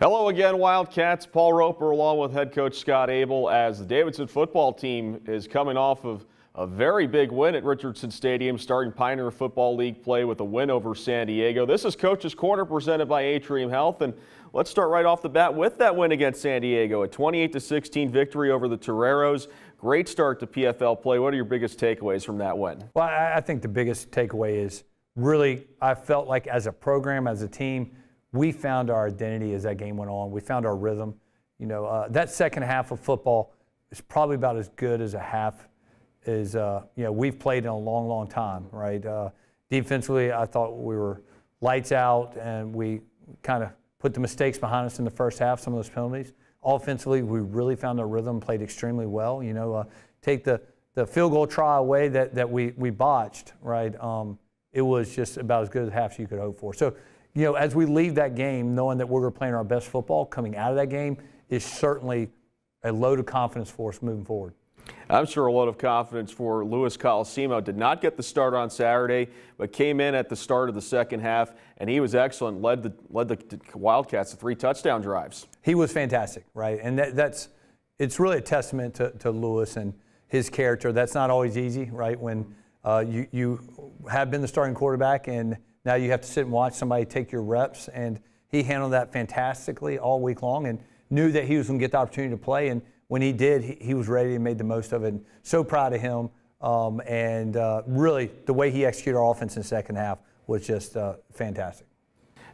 Hello again, Wildcats. Paul Roper along with head coach Scott Abel as the Davidson football team is coming off of a very big win at Richardson Stadium, starting Pioneer Football League play with a win over San Diego. This is Coach's Corner presented by Atrium Health, and let's start right off the bat with that win against San Diego. A 28-16 victory over the Toreros. Great start to PFL play. What are your biggest takeaways from that win? Well, I think the biggest takeaway is really I felt like as a program, as a team, we found our identity as that game went on. We found our rhythm. You know, that second half of football is probably about as good as a half as we've played in a long, long time, right? Defensively, I thought we were lights out, and we kind of put the mistakes behind us in the first half, some of those penalties. Offensively, we really found our rhythm, played extremely well. You know, take the field goal try away that we botched, right? It was just about as good a half as you could hope for. So, you know, as we leave that game, knowing that we're playing our best football coming out of that game is certainly a load of confidence for us moving forward. I'm sure a lot of confidence for Louis Colosimo. Did not get the start on Saturday, but came in at the start of the second half, and he was excellent, led the Wildcats to 3 touchdown drives. He was fantastic, right? And it's really a testament to Louis and his character. That's not always easy, right? When you have been the starting quarterback and now you have to sit and watch somebody take your reps, and he handled that fantastically all week long and knew that he was going to get the opportunity to play. And when he did, he was ready and made the most of it. And so proud of him. Really, the way he executed our offense in the second half was just fantastic.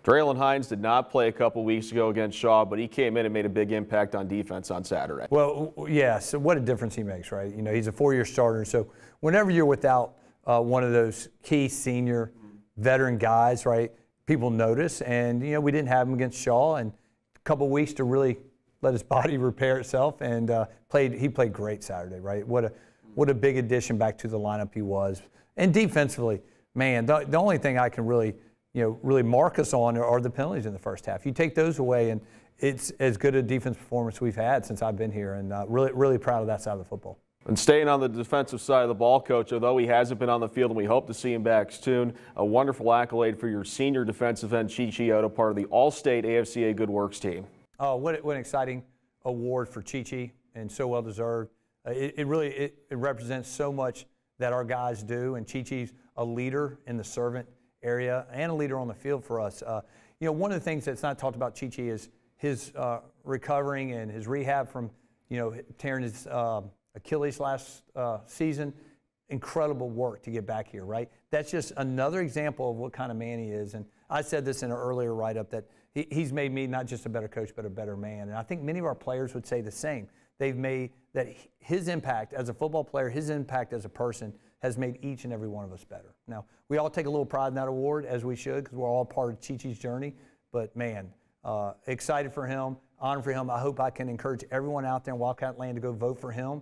Draylen Hines did not play a couple weeks ago against Shaw, but he came in and made a big impact on defense on Saturday. Well, yeah, so what a difference he makes, right? You know, he's a 4-year starter. So whenever you're without one of those key senior veteran guys, right, people notice. And, you know, we didn't have him against Shaw, and a couple weeks to really let his body repair itself, and he played great Saturday, right? What a big addition back to the lineup he was. And defensively, man, the only thing I can really mark us on are the penalties in the first half. You take those away, and it's as good a defense performance we've had since I've been here, and really proud of that side of the football. And staying on the defensive side of the ball, Coach, although he hasn't been on the field and we hope to see him back soon, a wonderful accolade for your senior defensive end, Chi-Chi, part of the All-State AFCA Good Works team. Oh, what an exciting award for Chi-Chi, and so well deserved. It represents so much that our guys do, and Chi-Chi's a leader in the servant area and a leader on the field for us. You know, one of the things that's not talked about Chi-Chi is his recovering and his rehab from, tearing his Achilles last season. Incredible work to get back here, right? That's just another example of what kind of man he is. And I said this in an earlier write-up that he's made me not just a better coach, but a better man. And I think many of our players would say the same. They've made that his impact as a football player, his impact as a person has made each and every one of us better. Now, we all take a little pride in that award, as we should, because we're all part of Chi-Chi's journey. But, man, excited for him, honored for him. I hope I can encourage everyone out there in Wildcat Land to go vote for him.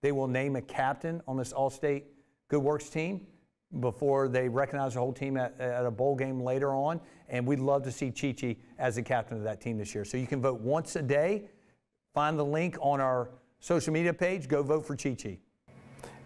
They will name a captain on this All-State Good Works team before they recognize the whole team at a bowl game later on. And we'd love to see Chi-Chi as the captain of that team this year. So you can vote once a day. Find the link on our social media page. Go vote for Chi-Chi.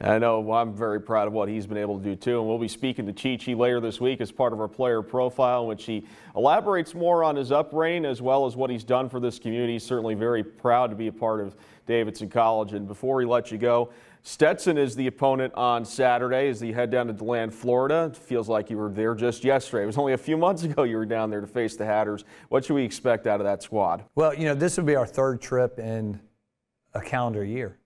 I know I'm very proud of what he's been able to do, too. And we'll be speaking to Chi-Chi later this week as part of our player profile, in which he elaborates more on his upbringing as well as what he's done for this community. He's certainly very proud to be a part of Davidson College. And before we let you go, Stetson is the opponent on Saturday as you head down to DeLand, Florida. It feels like you were there just yesterday. It was only a few months ago you were down there to face the Hatters. What should we expect out of that squad? Well, this will be our 3rd trip in a calendar year,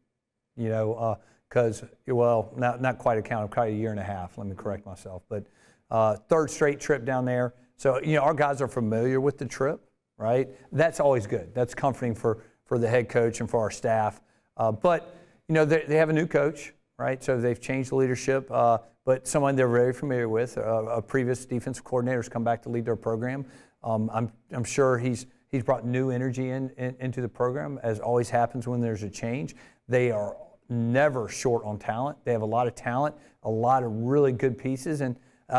because, not quite a calendar, quite a year and a half. Let me correct myself. But 3rd straight trip down there. So, our guys are familiar with the trip, right? That's always good. That's comforting for the head coach and for our staff. But they have a new coach, right? So they've changed the leadership, but someone they're very familiar with. A previous defensive coordinator has come back to lead their program. I'm sure he's brought new energy into the program, as always happens when there's a change. They are never short on talent. They have a lot of talent, a lot of really good pieces, and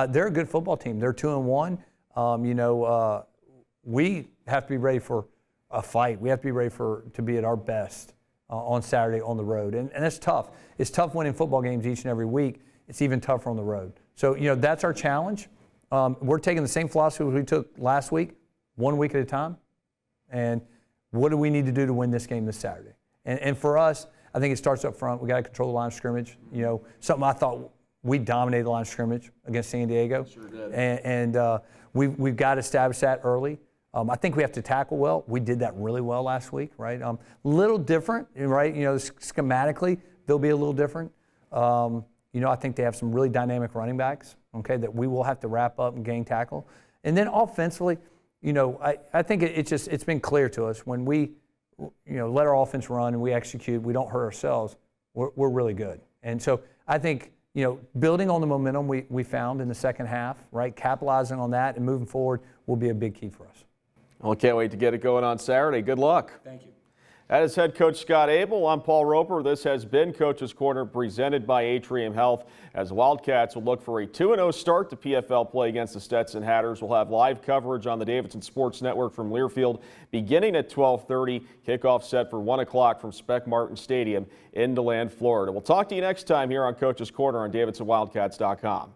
they're a good football team. They're 2-1. We have to be ready for a fight. We have to be ready to be at our best on Saturday on the road. And it's tough. It's tough winning football games each and every week. It's even tougher on the road. So, that's our challenge. We're taking the same philosophy we took last week, 1 week at a time. And what do we need to do to win this game this Saturday? And for us, I think it starts up front. We got to control the line of scrimmage. You know, something I thought we dominated the line of scrimmage against San Diego. Sure did. And we've got to establish that early. I think we have to tackle well. We did that really well last week, right? Little different, right? You know, schematically, they'll be a little different. You know, I think they have some really dynamic running backs, okay, that we will have to wrap up and gain tackle. And then offensively, you know, I think it's been clear to us when we, you know, let our offense run and we execute, we don't hurt ourselves, we're really good. And so I think, you know, building on the momentum we found in the second half, right, capitalizing on that and moving forward will be a big key for us. Well, can't wait to get it going on Saturday. Good luck. Thank you. That is head coach Scott Abel. I'm Paul Roper. This has been Coach's Corner presented by Atrium Health. As Wildcats will look for a 2-0 start to PFL play against the Stetson Hatters. We'll have live coverage on the Davidson Sports Network from Learfield beginning at 12:30. Kickoff set for 1 o'clock from Spec Martin Stadium in DeLand, Florida. We'll talk to you next time here on Coach's Corner on DavidsonWildcats.com.